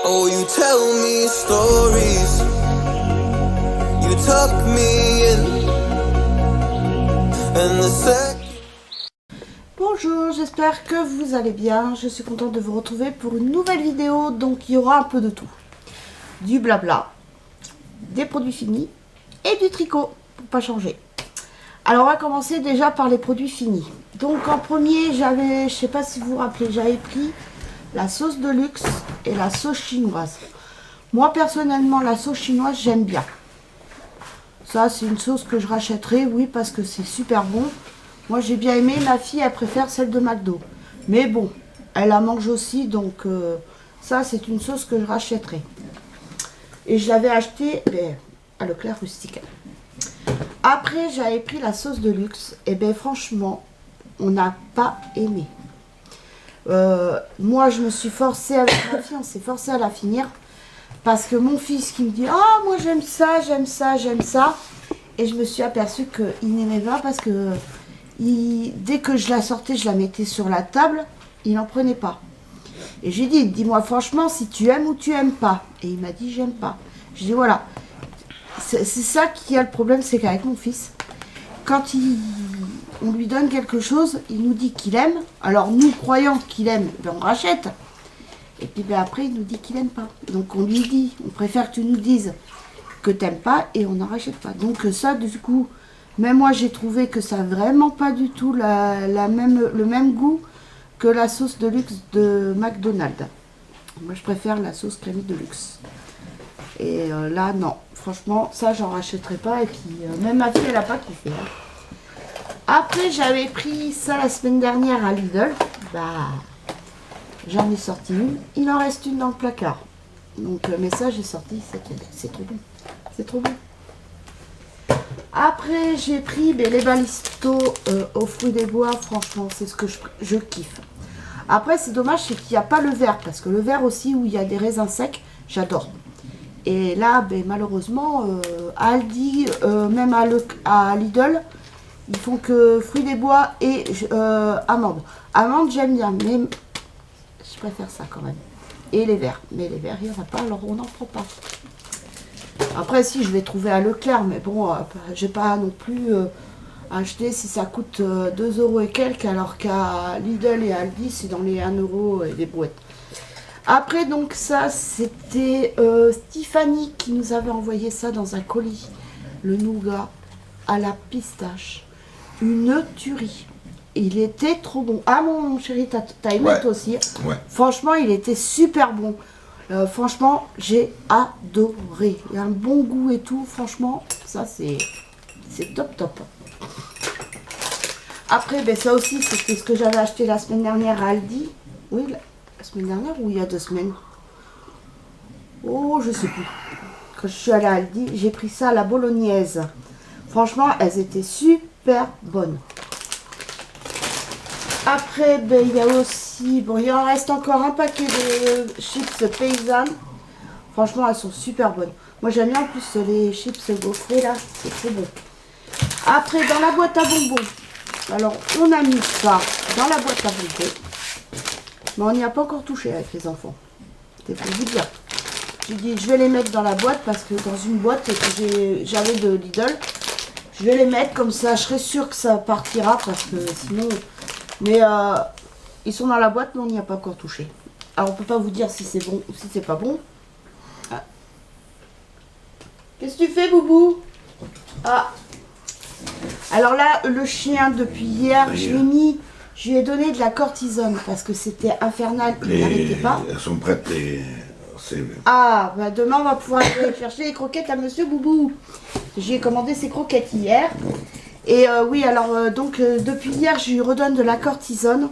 Oh, you tell me stories. You tuck me in. And the sec. Bonjour, j'espère que vous allez bien. Je suis contente de vous retrouver pour une nouvelle vidéo. Donc il y aura un peu de tout. Du blabla, des produits finis et du tricot pour pas changer. Alors on va commencer déjà par les produits finis. Donc en premier, je sais pas si vous vous rappelez, j'avais pris la sauce de luxe et la sauce chinoise. Moi personnellement, la sauce chinoise, j'aime bien. Ça, c'est une sauce que je rachèterai, oui, parce que c'est super bon. Moi, j'ai bien aimé. Ma fille, elle préfère celle de McDo. Mais bon, elle la mange aussi, donc ça, c'est une sauce que je rachèterai. Et je l'avais acheté à Leclerc Rustique. Après, j'avais pris la sauce de luxe. Et bien, franchement, on n'a pas aimé. Moi, je me suis forcée avec ma fille, on s'est forcé à la finir. Parce que mon fils qui me dit « Ah, moi j'aime ça, j'aime ça, j'aime ça ». Et je me suis aperçue qu'il n'aimait pas parce que dès que je la sortais, je la mettais sur la table, il n'en prenait pas. Et j'ai dit « Dis-moi franchement si tu aimes ou tu aimes pas ». Et il m'a dit « J'aime pas ». Je dis « Voilà, c'est ça qui a le problème, c'est qu'avec mon fils, quand on lui donne quelque chose, il nous dit qu'il aime. Alors nous, croyant qu'il aime, ben on rachète. Et puis ben après, il nous dit qu'il n'aime pas. Donc on lui dit, on préfère que tu nous dises que tu n'aimes pas et on n'en rachète pas. Donc ça, du coup, même moi, j'ai trouvé que ça n'a vraiment pas du tout le même goût que la sauce de luxe de McDonald's. Moi, je préfère la sauce crémée de luxe. Et là, non. Franchement, ça, j'en rachèterai pas. Et puis, même ma fille, elle n'a pas kiffé. Après, j'avais pris ça la semaine dernière à Lidl. J'en ai sorti une. Il en reste une dans le placard. Donc, mais ça, j'ai sorti. C'est trop bon. C'est trop bon. Après, j'ai pris les balistos aux fruits des bois. Franchement, c'est ce que je kiffe. Après, c'est dommage, c'est qu'il n'y a pas le vert. Parce que le vert aussi, où il y a des raisins secs, j'adore. Et là, malheureusement, à Aldi, même à Lidl, ils font que fruits des bois et amandes. Amandes, j'aime bien, mais je préfère ça quand même. Et les verts. Mais les verts, il n'y en a pas, alors on n'en prend pas. Après, si, je vais trouver à Leclerc, mais bon, j'ai pas non plus acheté si ça coûte 2 € et quelques, alors qu'à Lidl et Aldi, c'est dans les 1 € et des brouettes. Après, donc ça, c'était Tiffany qui nous avait envoyé ça dans un colis. Le nougat à la pistache. Une tuerie. Il était trop bon. Ah mon chéri, t'as aimé toi aussi. Ouais. Franchement, il était super bon. Franchement, j'ai adoré. Il y a un bon goût et tout. Franchement, ça c'est top top. Après, ça aussi, c'était ce que j'avais acheté la semaine dernière à Aldi. Oui, la semaine dernière ou il y a 2 semaines. Oh, je sais plus. Quand je suis allée à Aldi, j'ai pris ça à la bolognaise. Franchement, elles étaient super bonnes. Après, il y a aussi... Bon, il en reste encore un paquet de chips paysannes. Franchement, elles sont super bonnes. Moi, j'aime bien en plus les chips gaufrés, là. C'est très bon. Après, dans la boîte à bonbons. Alors, on a mis ça dans la boîte à bonbons. Mais on n'y a pas encore touché avec les enfants. C'est pour vous dire. J'ai dit, je vais les mettre dans la boîte parce que dans une boîte que j'avais de Lidl, je vais les mettre comme ça. Je serai sûre que ça partira parce que sinon... Mais ils sont dans la boîte, mais on n'y a pas encore touché. Alors on peut pas vous dire si c'est bon ou si c'est pas bon. Ah. Qu'est-ce que tu fais, Boubou? Ah. Alors là, le chien, depuis hier, je lui ai donné de la cortisone parce que c'était infernal, il n'arrêtait pas. Elles sont prêtes, Ah, demain on va pouvoir aller chercher les croquettes à Monsieur Boubou. J'ai commandé ses croquettes hier. Et oui, alors donc depuis hier, je lui redonne de la cortisone.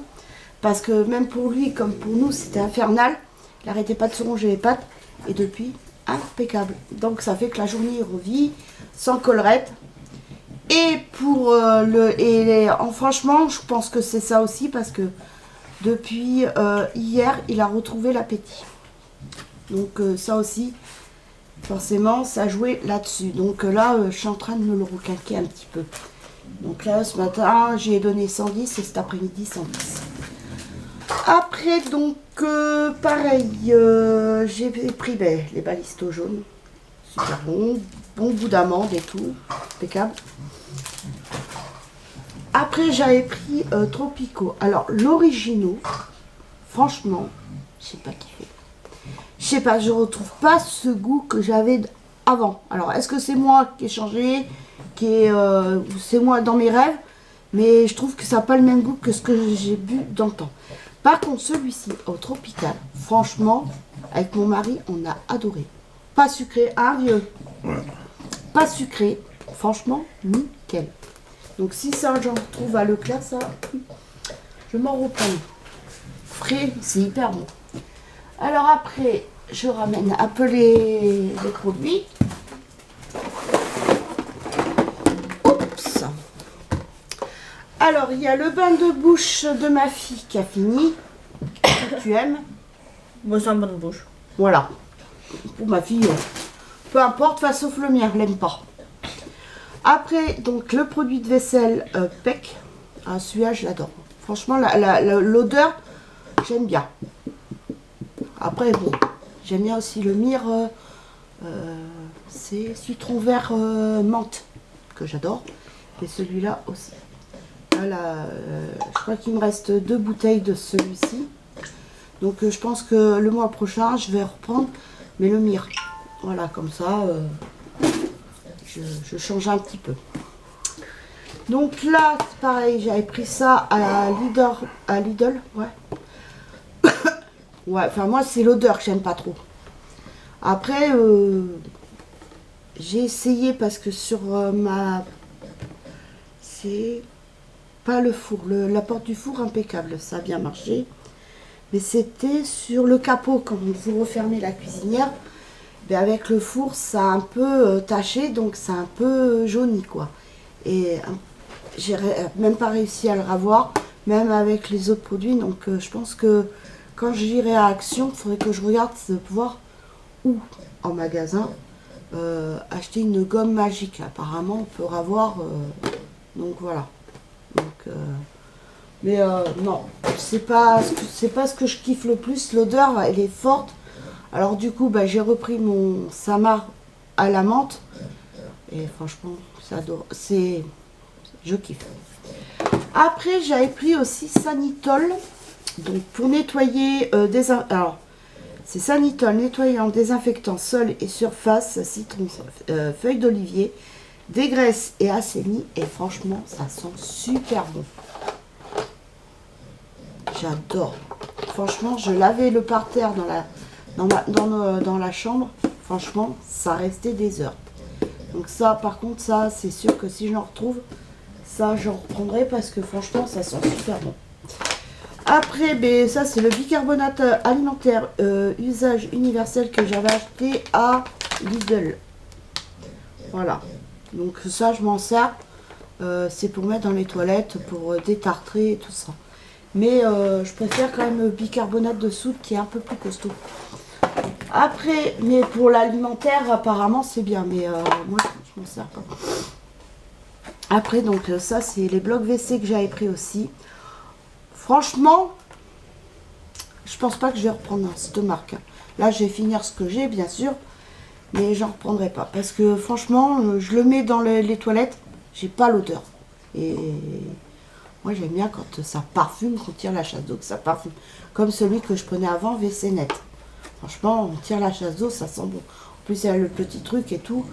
Parce que même pour lui, comme pour nous, c'était infernal. Il n'arrêtait pas de se ronger les pattes. Et depuis, impeccable. Donc ça fait que la journée, il revit sans collerette. Et pour franchement, je pense que c'est ça aussi. Parce que depuis hier, il a retrouvé l'appétit. Donc ça aussi, forcément, ça jouait là-dessus. Donc là, je suis en train de me le requinquer un petit peu. Donc là, ce matin, j'ai donné 110 et cet après-midi 110. Après, donc, pareil, j'ai pris les balistos jaunes. Super bon. Bon goût d'amande et tout. Impeccable. Après, j'avais pris Tropico. Alors, l'originaux, franchement, je sais pas kiffé. Je sais pas, je retrouve pas ce goût que j'avais avant. Alors, est-ce que c'est moi qui ai changé, c'est moi dans mes rêves, mais je trouve que ça n'a pas le même goût que ce que j'ai bu dans le temps. Par contre, celui-ci, au Tropical, franchement, avec mon mari, on a adoré. Pas sucré, hein, vieux? Pas sucré, franchement, nickel. Donc, si ça, j'en retrouve à Leclerc, ça, je m'en reprends. Frais, c'est hyper bon. Alors après, je ramène un peu les produits. Oups. Alors, il y a le bain de bouche de ma fille qui a fini. Tu aimes? Moi, c'est un bain de bouche. Voilà. Pour ma fille, peu importe, enfin, sauf le mien, je l'aime pas. Après, donc, le produit de vaisselle PEC. Ah, celui-là, je l'adore. Franchement, l'odeur, j'aime bien. Après, bon, j'aime bien aussi le myrrhe. C'est citron vert menthe que j'adore. Et celui-là aussi. Voilà, je crois qu'il me reste 2 bouteilles de celui-ci. Donc je pense que le mois prochain, je vais reprendre, mais le myrrhe. Voilà, comme ça, je change un petit peu. Donc là, c'est pareil, j'avais pris ça à Lidl, ouais. Ouais, enfin moi, c'est l'odeur que j'aime pas trop. Après, j'ai essayé parce que sur c'est pas le four, la porte du four impeccable, ça a bien marché. Mais c'était sur le capot, quand vous refermez la cuisinière, ben avec le four, ça a un peu taché, donc c'est un peu jauni, quoi. Et j'ai même pas réussi à le ravoir, même avec les autres produits. Donc je pense que quand j'irai à Action, il faudrait que je regarde de pouvoir, ou en magasin, acheter une gomme magique. Apparemment, on peut avoir. Donc voilà. Donc, mais non, c'est pas ce que je kiffe le plus. L'odeur, elle est forte. Alors du coup, bah, j'ai repris mon Samar à la menthe. Et franchement, je kiffe. Après, j'avais pris aussi Sanitol. Donc pour nettoyer alors c'est Sanitol nettoyant désinfectant sol et surface, citron, feuille d'olivier, dégraisse et assainit. Et franchement, ça sent super bon. J'adore. Franchement, je lavais le parterre dans la chambre. Franchement, ça restait des heures. Donc ça, par contre, ça, c'est sûr que si j'en retrouve, ça, j'en reprendrai parce que franchement, ça sent super bon. Après, ben, ça, c'est le bicarbonate alimentaire usage universel que j'avais acheté à Lidl. Voilà. Donc ça, je m'en sers. C'est pour mettre dans les toilettes, pour détartrer et tout ça. Mais je préfère quand même le bicarbonate de soude qui est un peu plus costaud. Après, mais pour l'alimentaire, apparemment, c'est bien. Mais moi, je m'en sers pas. Après, donc ça, c'est les blocs WC que j'avais pris aussi. Franchement, je pense pas que je vais reprendre cette marque. Là, je vais finir ce que j'ai, bien sûr. Mais j'en reprendrai pas. Parce que franchement, je le mets dans les toilettes. J'ai pas l'odeur. Et moi, j'aime bien quand ça parfume, qu'on tire la chasse d'eau, que ça parfume. Comme celui que je prenais avant, WC Net. Franchement, on tire la chasse d'eau, ça sent bon. En plus, il y a le petit truc et tout,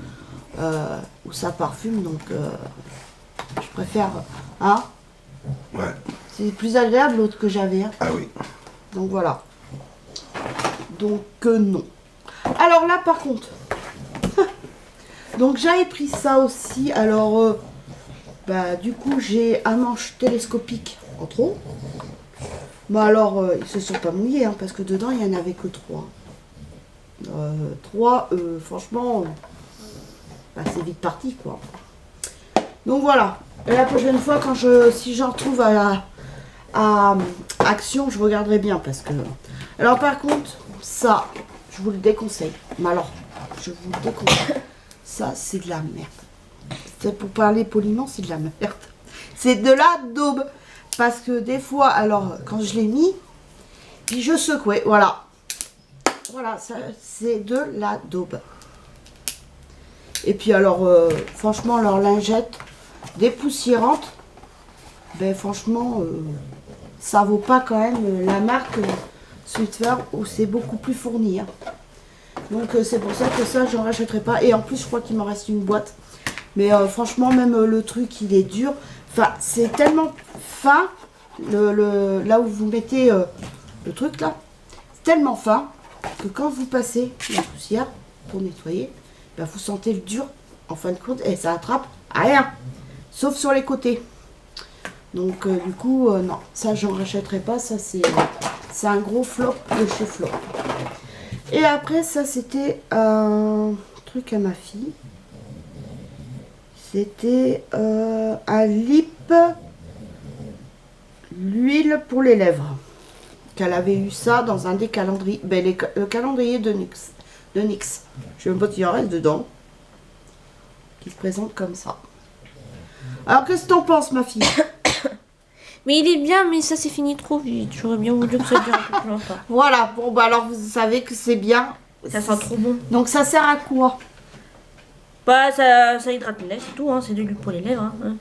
où ça parfume. Donc, je préfère... Hein? Ouais. C'est plus agréable l'autre que j'avais. Hein. Ah oui. Donc, voilà. Donc, non. Alors là, par contre... donc, j'avais pris ça aussi. Alors... bah, du coup, j'ai un manche télescopique en trop. Bah alors, ils se sont pas mouillés, hein, parce que dedans, il n'y en avait que 3. 3, franchement, bah, c'est vite parti, quoi. Donc voilà. Et la prochaine fois, si j'en retrouve à Action, je regarderai bien, parce que... Alors, par contre, ça, je vous le déconseille. Mais alors, je vous le déconseille. Ça, c'est de la merde. Pour parler poliment, c'est de la merde. C'est de la daube. Parce que des fois, alors, quand je l'ai mis, Puis je secouais, voilà. Voilà, ça c'est de la daube. Et puis alors, franchement, leur lingette dépoussiérante, ben franchement, ça vaut pas quand même la marque Sweetfer où c'est beaucoup plus fourni. Hein. Donc c'est pour ça que ça, j'en rachèterai pas. Et en plus, je crois qu'il m'en reste une boîte. Mais franchement, même le truc, il est dur. Enfin, c'est tellement fin, là où vous mettez le truc là, c'est tellement fin que quand vous passez la poussière pour nettoyer, ben, vous sentez le dur en fin de compte et ça attrape à rien, sauf sur les côtés. Donc du coup, non, ça j'en rachèterai pas, ça c'est un gros flop de chez Flop. Et après ça c'était un truc à ma fille. C'était un lip, l'huile pour les lèvres. Qu'elle avait eu ça dans un des calendriers, ben, le calendrier de NYX. Je sais même pas s'il en reste dedans. Qui se présente comme ça. Alors qu'est-ce que t'en penses ma fille? Mais il est bien, mais ça s'est fini trop vite. J'aurais bien voulu que ça dure un peu plus longtemps. Voilà, bon bah alors vous savez que c'est bien. Ça sent trop bon. Donc ça sert à quoi? Bah, ça hydrate les lèvres, c'est tout. Hein. C'est de l'huile pour les lèvres. Hein.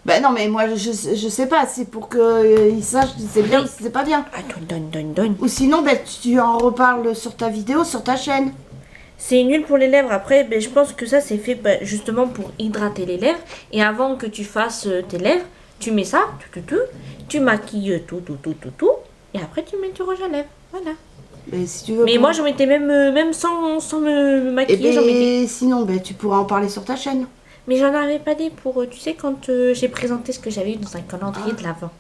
Ben non mais moi je sais pas, c'est pour qu'ils sachent que c'est bien ou si c'est pas bien. Attends, donne. Ou sinon ben, tu en reparles sur ta vidéo, sur ta chaîne. C'est une huile pour les lèvres. Après, ben, je pense que ça, c'est fait justement pour hydrater les lèvres. Et avant que tu fasses tes lèvres, tu mets ça, tu maquilles tout. Et après, tu mets du rouge à lèvres. Voilà. Mais, si tu veux, Mais moi, j'en mettais même sans me maquiller, j'en mettais. Et sinon, ben, tu pourras en parler sur ta chaîne. Mais j'en avais pas des pour, tu sais, quand j'ai présenté ce que j'avais eu dans un calendrier de l'Avent.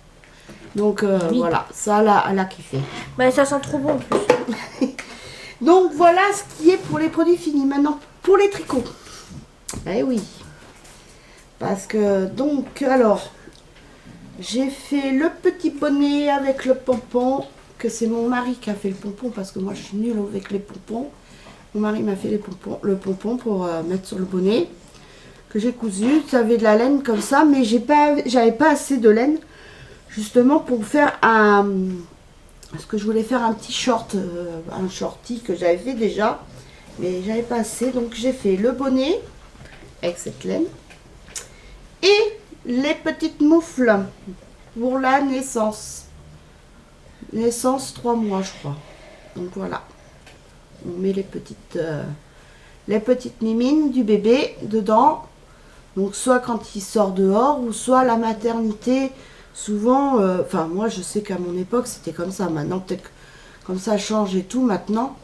Donc Oui. voilà, ça elle a kiffé. Bah, ça sent trop bon en plus. Donc voilà ce qui est pour les produits finis. Maintenant, pour les tricots. Eh oui. Parce que, donc, alors, j'ai fait le petit bonnet avec le pompon. Que c'est mon mari qui a fait le pompon parce que moi je suis nulle avec les pompons. Mon mari m'a fait le pompon pour mettre sur le bonnet. Que j'ai cousu. Ça avait de la laine comme ça, mais j'avais pas assez de laine. Justement pour faire un... Parce que je voulais faire un petit short, un shorty que j'avais fait déjà, mais j'avais pas assez, donc j'ai fait le bonnet avec cette laine et les petites moufles pour la naissance. Naissance 3 mois, je crois. Donc voilà, on met les petites mimines du bébé dedans. Donc soit quand il sort dehors ou soit à la maternité. Souvent, enfin moi je sais qu'à mon époque c'était comme ça, maintenant peut-être comme ça change et tout maintenant,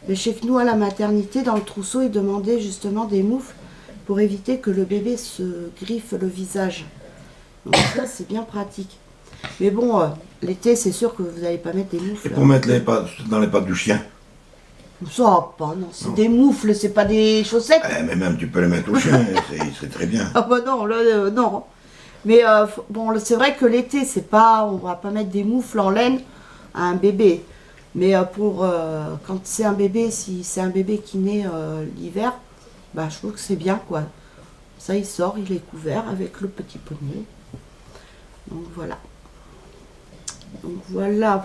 mais je sais que nous à la maternité dans le trousseau ils demandaient justement des moufles pour éviter que le bébé se griffe le visage. Donc ça c'est bien pratique. Mais bon, l'été c'est sûr que vous n'allez pas mettre des moufles. Et pour mettre les pattes dans les pattes du chien. Ça va pas, non, c'est des moufles, c'est pas des chaussettes. Mais même tu peux les mettre au chien, c'est très bien. Ah bah non, là non. Mais bon, c'est vrai que l'été, c'est pas, on va pas mettre des moufles en laine à un bébé. Mais pour quand c'est un bébé, si c'est un bébé qui naît l'hiver, bah je trouve que c'est bien quoi. Ça il sort, il est couvert avec le petit poney. Donc voilà. Donc voilà.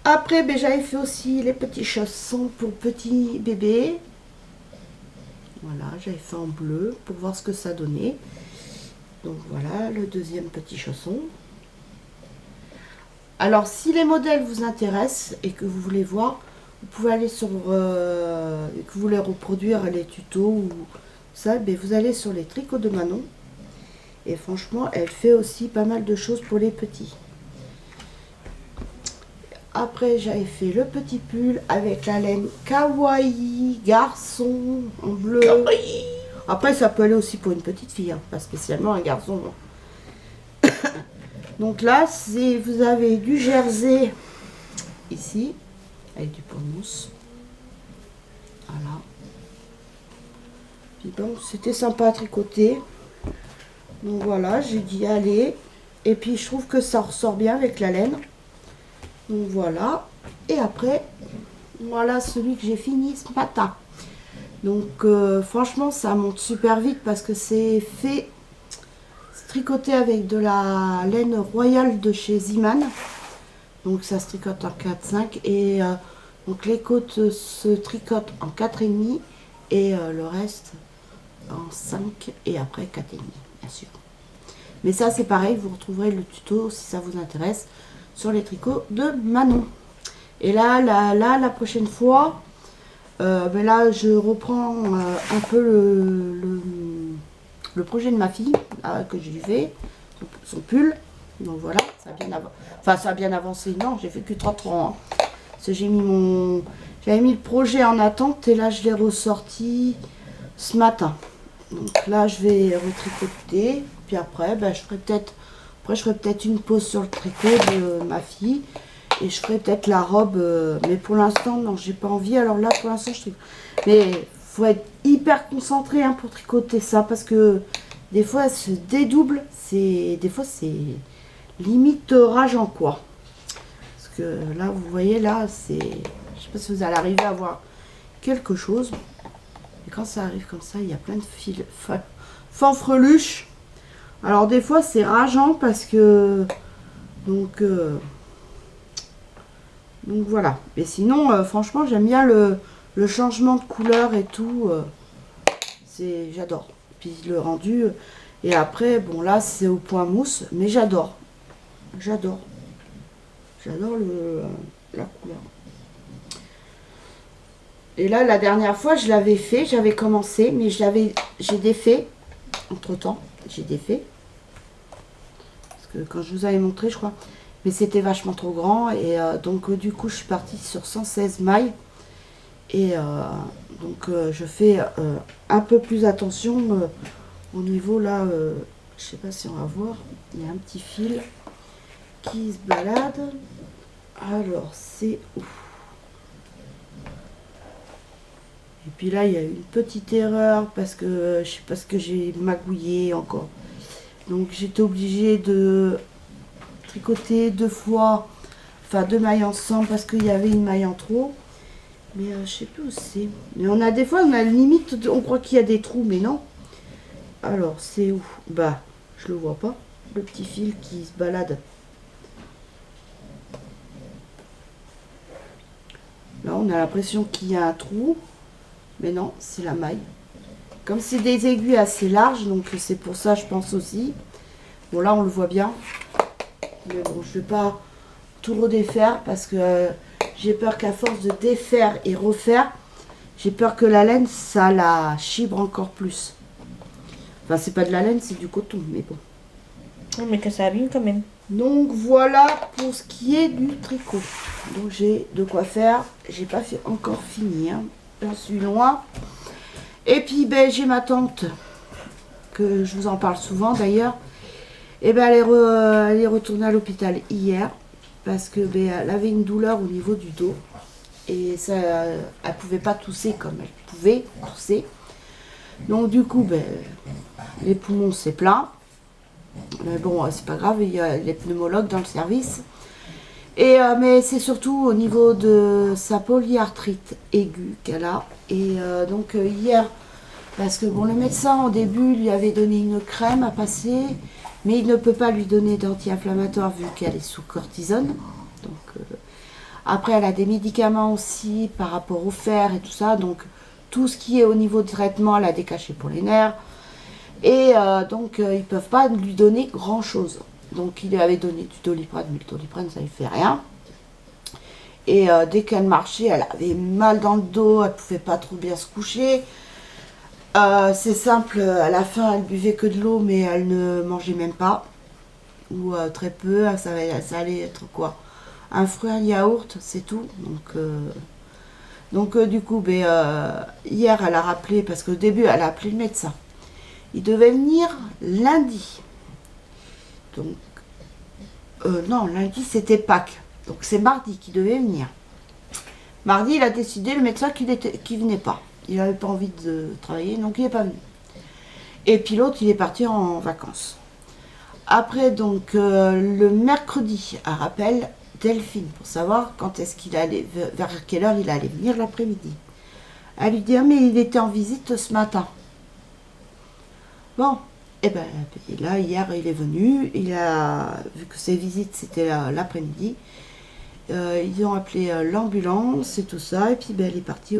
Après, ben, j'avais fait aussi les petits chaussons pour petits bébés. Voilà, j'avais fait en bleu pour voir ce que ça donnait. Donc voilà, le deuxième petit chausson. Alors, si les modèles vous intéressent et que vous voulez voir, vous pouvez aller sur... et que vous voulez reproduire les tutos ou ça, ben, vous allez sur les tricots de Manon. Et franchement, elle fait aussi pas mal de choses pour les petits. Après, j'avais fait le petit pull avec la laine kawaii, garçon, en bleu. Kawaii. Après, ça peut aller aussi pour une petite fille, hein, pas spécialement un garçon. Donc là, vous avez du jersey ici, avec du peau mousse. Voilà. Puis bon, c'était sympa à tricoter. Donc voilà, j'ai dit allez. Et puis je trouve que ça ressort bien avec la laine. Donc voilà. Et après, voilà celui que j'ai fini ce matin. Donc franchement, ça monte super vite parce que c'est fait, c'est tricoté avec de la laine royale de chez Ziman. Donc ça se tricote en 4-5 et donc les côtes se tricotent en 4,5 et le reste en 5 et après 4,5 bien sûr. Mais ça c'est pareil, vous retrouverez le tuto si ça vous intéresse sur les tricots de Manon. Et là la prochaine fois, ben là je reprends un peu le projet de ma fille là, que je lui fais, son pull. Donc voilà, ça a bien avancé. Non, j'ai fait que 30 ans. Hein. Parce que j'avais mis le projet en attente et là je l'ai ressorti ce matin. Donc là je vais retricoter. Puis après, ben, je ferai peut-être une pause sur le tricot de ma fille. Et je ferai peut-être la robe. Mais pour l'instant, non, j'ai pas envie. Alors là, pour l'instant, je tricote. Mais faut être hyper concentré hein, pour tricoter ça. Parce que des fois, elle se dédouble. Des fois, c'est limite rageant quoi. Parce que là, vous voyez, là, c'est... Je sais pas si vous allez arriver à voir quelque chose. Et quand ça arrive comme ça, il y a plein de fils fanfreluches. Alors des fois, c'est rageant parce que... Donc voilà. Mais sinon, franchement, j'aime bien le changement de couleur et tout. J'adore. Puis le rendu... Et après, bon là, c'est au point mousse. Mais j'adore. J'adore la couleur. Et là, la dernière fois, je l'avais fait, j'avais commencé, mais j'ai défait. Entre temps, j'ai défait. Parce que quand je vous avais montré, je crois. Mais c'était vachement trop grand. Et donc, du coup, je suis partie sur 116 mailles. Et donc, je fais un peu plus attention au niveau là. Je sais pas si on va voir. Il y a un petit fil qui se balade. Alors c'est où? Et puis là il y a une petite erreur parce que je sais pas ce que j'ai magouillé encore. Donc j'étais obligée de tricoter 2 fois, enfin 2 mailles ensemble parce qu'il y avait une maille en trop. Mais je sais plus où c'est. Mais on a des fois on a limite, on croit qu'il y a des trous mais non. Alors c'est où? Bah je le vois pas. Le petit fil qui se balade. Là, on a l'impression qu'il y a un trou, mais non, c'est la maille. Comme c'est des aiguilles assez larges, donc c'est pour ça, je pense aussi. Bon, là, on le voit bien. Mais bon, je ne vais pas tout redéfaire parce que j'ai peur qu'à force de défaire et refaire, j'ai peur que la laine, ça la chibre encore plus. Enfin, c'est pas de la laine, c'est du coton, mais bon. Mais que ça abîme quand même. Donc voilà pour ce qui est du tricot. Donc j'ai de quoi faire. J'ai pas fait encore fini. Hein. J'en suis loin. Et puis ben, j'ai ma tante, que je vous en parle souvent d'ailleurs. Et ben, elle est retournée à l'hôpital hier. Parce que ben, elle avait une douleur au niveau du dos. Et ça, elle pouvait pas tousser comme elle pouvait tousser. Donc du coup, ben, les poumons c'est plein. Mais bon, c'est pas grave, il y a les pneumologues dans le service. Et, mais c'est surtout au niveau de sa polyarthrite aiguë qu'elle a. Et donc hier, parce que bon, le médecin au début lui avait donné une crème à passer, mais il ne peut pas lui donner d'anti-inflammatoire vu qu'elle est sous cortisone. Donc, après, elle a des médicaments aussi par rapport au fer et tout ça. Donc tout ce qui est au niveau du traitement, elle a des cachets pour les nerfs. Et donc, ils ne peuvent pas lui donner grand-chose. Donc, il lui avait donné du Doliprane, mais le Doliprane, ça ne lui fait rien. Et dès qu'elle marchait, elle avait mal dans le dos, elle ne pouvait pas trop bien se coucher. C'est simple, à la fin, elle buvait que de l'eau, mais elle ne mangeait même pas. Ou très peu, ça allait être quoi? Un fruit, un yaourt, c'est tout. Donc du coup, hier, elle a rappelé, parce qu'au début, elle a appelé le médecin. Il devait venir lundi. Donc, non, lundi c'était Pâques. Donc c'est mardi qu'il devait venir. Mardi, il a décidé, le médecin, qu'il venait pas. Il n'avait pas envie de travailler, donc il n'est pas venu. Et puis l'autre, il est parti en vacances. Après, donc, le mercredi, elle rappelle Delphine pour savoir quand est-ce qu'il allait, vers quelle heure il allait venir l'après-midi. Elle lui dit, ah, mais il était en visite ce matin. Bon, et ben là, hier, il est venu, il a vu que ses visites, c'était l'après-midi, ils ont appelé l'ambulance et tout ça. Et puis ben, elle est partie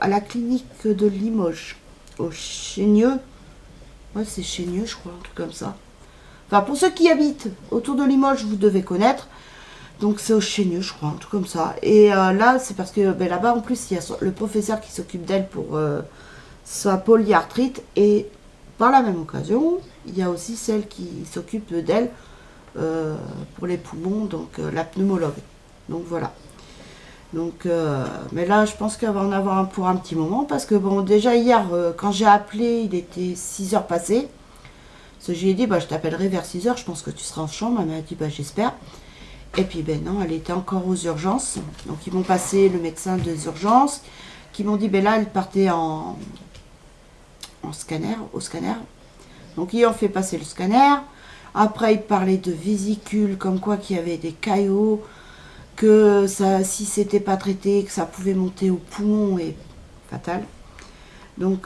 à la clinique de Limoges, au Chénieux. Ouais, c'est Chénieux, je crois, un truc comme ça. Enfin, pour ceux qui habitent autour de Limoges, vous devez connaître. Donc c'est au Chénieux, je crois, un truc comme ça. Et là, c'est parce que ben, là-bas, en plus, il y a le professeur qui s'occupe d'elle pour sa polyarthrite. Et par la même occasion, il y a aussi celle qui s'occupe d'elle pour les poumons, donc la pneumologue. Donc voilà. Donc, mais là, je pense qu'elle va en avoir un pour un petit moment. Parce que bon, déjà hier, quand j'ai appelé, il était 6h passées. Parce que je lui ai dit, bah, je t'appellerai vers 6h, je pense que tu seras en chambre. Elle m'a dit, bah, j'espère. Et puis ben non, elle était encore aux urgences. Donc ils m'ont passé le médecin des urgences, qui m'ont dit, ben là, elle partait en scanner, au scanner. Donc ils ont fait passer le scanner. Après, ils parlaient de vésicules, comme quoi qu'il y avait des caillots, que ça, si c'était pas traité, que ça pouvait monter au poumon et fatal. Donc,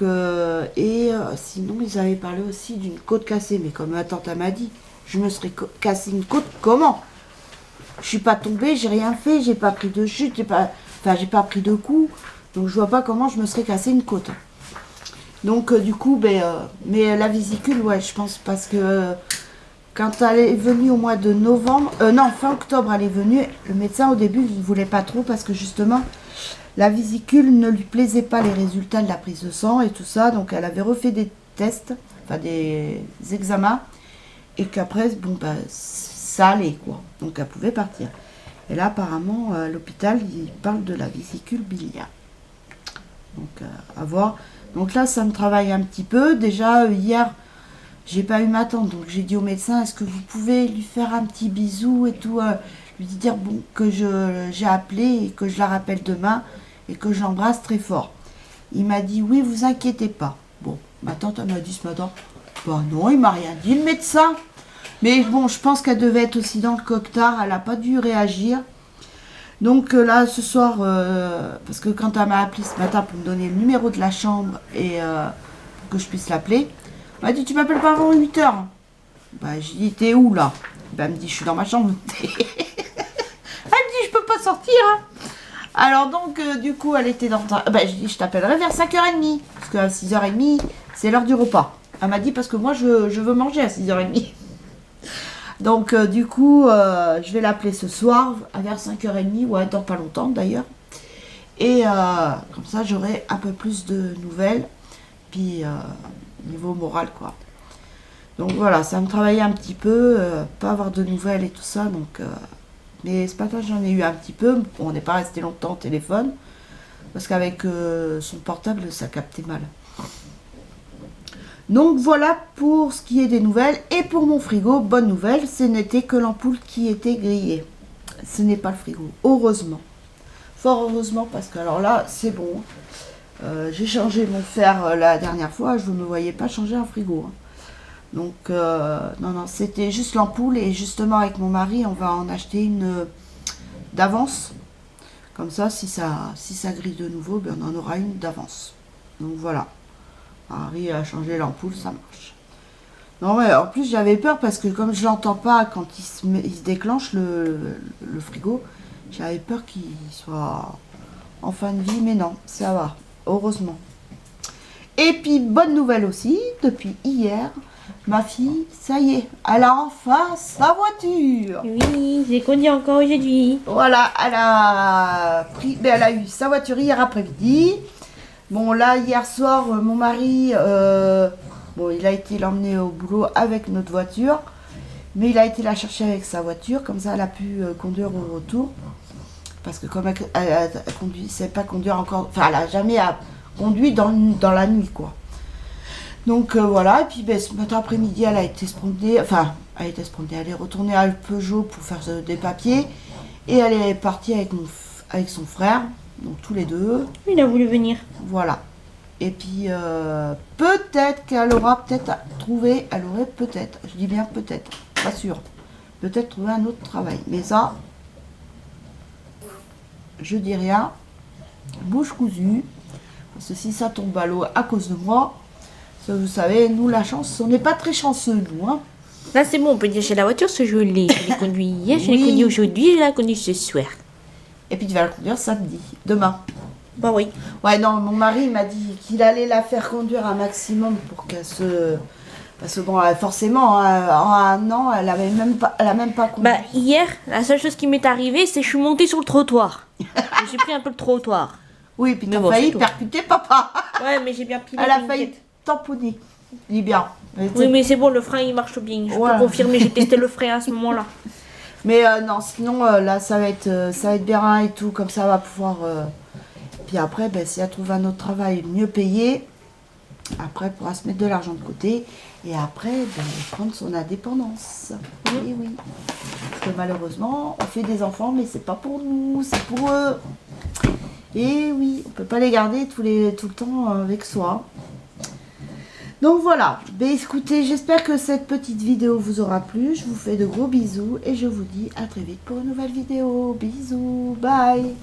sinon, ils avaient parlé aussi d'une côte cassée. Mais comme ma tante m'a dit, je me serais cassé une côte, comment ? Je suis pas tombée, j'ai rien fait, j'ai pas pris de chute, j'ai pas pris de coups. Donc je vois pas comment je me serais cassé une côte. Donc du coup, mais la vésicule, ouais, je pense parce que quand elle est venue au mois de novembre, fin octobre, elle est venue, le médecin au début il ne voulait pas trop parce que justement la vésicule ne lui plaisait pas les résultats de la prise de sang et tout ça. Donc elle avait refait des tests, enfin des examens et qu'après, bon bah ça allait quoi, donc elle pouvait partir. Et là apparemment à l'hôpital ils parlent de la vésicule biliaire. Donc à voir. Donc là ça me travaille un petit peu. Déjà hier j'ai pas eu ma tante, donc j'ai dit au médecin, est-ce que vous pouvez lui faire un petit bisou et tout, lui dire bon que j'ai appelé et que je la rappelle demain et que je l'embrasse très fort. Il m'a dit oui, vous inquiétez pas. Bon, ma tante elle m'a dit ce matin, bah non, il m'a rien dit le médecin. Mais bon, je pense qu'elle devait être aussi dans le coquetard, elle n'a pas dû réagir. Donc là, ce soir, parce que quand elle m'a appelé ce matin pour me donner le numéro de la chambre et pour que je puisse l'appeler, elle m'a dit, tu m'appelles pas avant 8h. Bah, j'ai dit, t'es où là? Bah, elle me dit, je suis dans ma chambre. Elle me dit, je peux pas sortir. Hein. Alors donc, du coup, elle était dans... Bah, je dis, je t'appellerai vers 5h30. Parce qu'à 6h30, c'est l'heure du repas. Elle m'a dit, parce que moi, je veux manger à 6h30. Donc du coup, je vais l'appeler ce soir vers 5h30, ouais, dans pas longtemps d'ailleurs. Et comme ça, j'aurai un peu plus de nouvelles. Puis niveau moral, quoi. Donc voilà, ça me travaillait un petit peu, pas avoir de nouvelles et tout ça. Donc, mais ce matin, j'en ai eu un petit peu. On n'est pas resté longtemps au téléphone. Parce qu'avec son portable, ça captait mal. Donc voilà pour ce qui est des nouvelles. Et pour mon frigo, bonne nouvelle, ce n'était que l'ampoule qui était grillée. Ce n'est pas le frigo, heureusement. Fort heureusement, parce que alors là, c'est bon. J'ai changé mon fer la dernière fois, je ne me voyais pas changer un frigo. Hein. Donc, non, c'était juste l'ampoule. Et justement, avec mon mari, on va en acheter une d'avance. Comme ça, si ça grille de nouveau, ben, on en aura une d'avance. Donc voilà. Harry a changé l'ampoule, ça marche. Non, ouais, en plus j'avais peur parce que comme je l'entends pas quand il se déclenche le frigo, j'avais peur qu'il soit en fin de vie, mais non, ça va, heureusement. Et puis bonne nouvelle aussi, depuis hier, ma fille, ça y est, elle a enfin sa voiture. Oui, j'ai conduit encore aujourd'hui. Voilà, elle a eu sa voiture hier après-midi. Bon, là, hier soir, mon mari, il a été l'emmener au boulot avec notre voiture. Mais il a été la chercher avec sa voiture. Comme ça, elle a pu conduire au retour. Parce que comme elle ne sait pas conduire encore... Enfin, elle n'a jamais conduit dans la nuit, quoi. Donc, voilà. Et puis, ce matin après-midi, elle a été se promener. Enfin, elle est retournée à Peugeot pour faire des papiers. Et elle est partie avec son frère. Donc tous les deux. Il a voulu venir. Voilà. Et puis peut-être qu'elle aura trouvé, je dis bien peut-être, pas sûr, peut-être trouvé un autre travail. Mais ça, je dis rien, bouche cousue, parce que si ça tombe à l'eau à cause de moi, ça, vous savez, nous la chance, on n'est pas très chanceux nous. Hein. Là, c'est bon, on peut dire chez la voiture, ce je l'ai. Je l'ai conduit hier, je l'ai Oui. conduit aujourd'hui, je l'ai conduit ce soir. Et puis tu vas la conduire samedi, demain. Bah oui. Ouais, non, mon mari m'a dit qu'il allait la faire conduire un maximum pour qu'elle se... Parce que bon, forcément, en un an, elle a même pas conduit. Bah, hier, la seule chose qui m'est arrivée, c'est que je suis montée sur le trottoir. J'ai pris un peu le trottoir. Oui, puis Mais t'as bon, failli c'est tout. percuter papa. Ouais, mais j'ai bien pilé. Elle a t'inquiète. failli tamponner. Il est bien. Oui, mais c'est bon, le frein il marche bien. Je Voilà. peux confirmer, j'ai testé le frein à ce moment-là. Mais non, sinon là ça va être bien et tout, comme ça elle va pouvoir. Puis après, ben, si elle trouve un autre travail mieux payé, après elle pourra se mettre de l'argent de côté et après ben, prendre son indépendance. Et oui. Parce que malheureusement, on fait des enfants, mais c'est pas pour nous, c'est pour eux. Et oui, on peut pas les garder tout le temps avec soi. Donc voilà, ben écoutez, j'espère que cette petite vidéo vous aura plu. Je vous fais de gros bisous et je vous dis à très vite pour une nouvelle vidéo. Bisous, bye.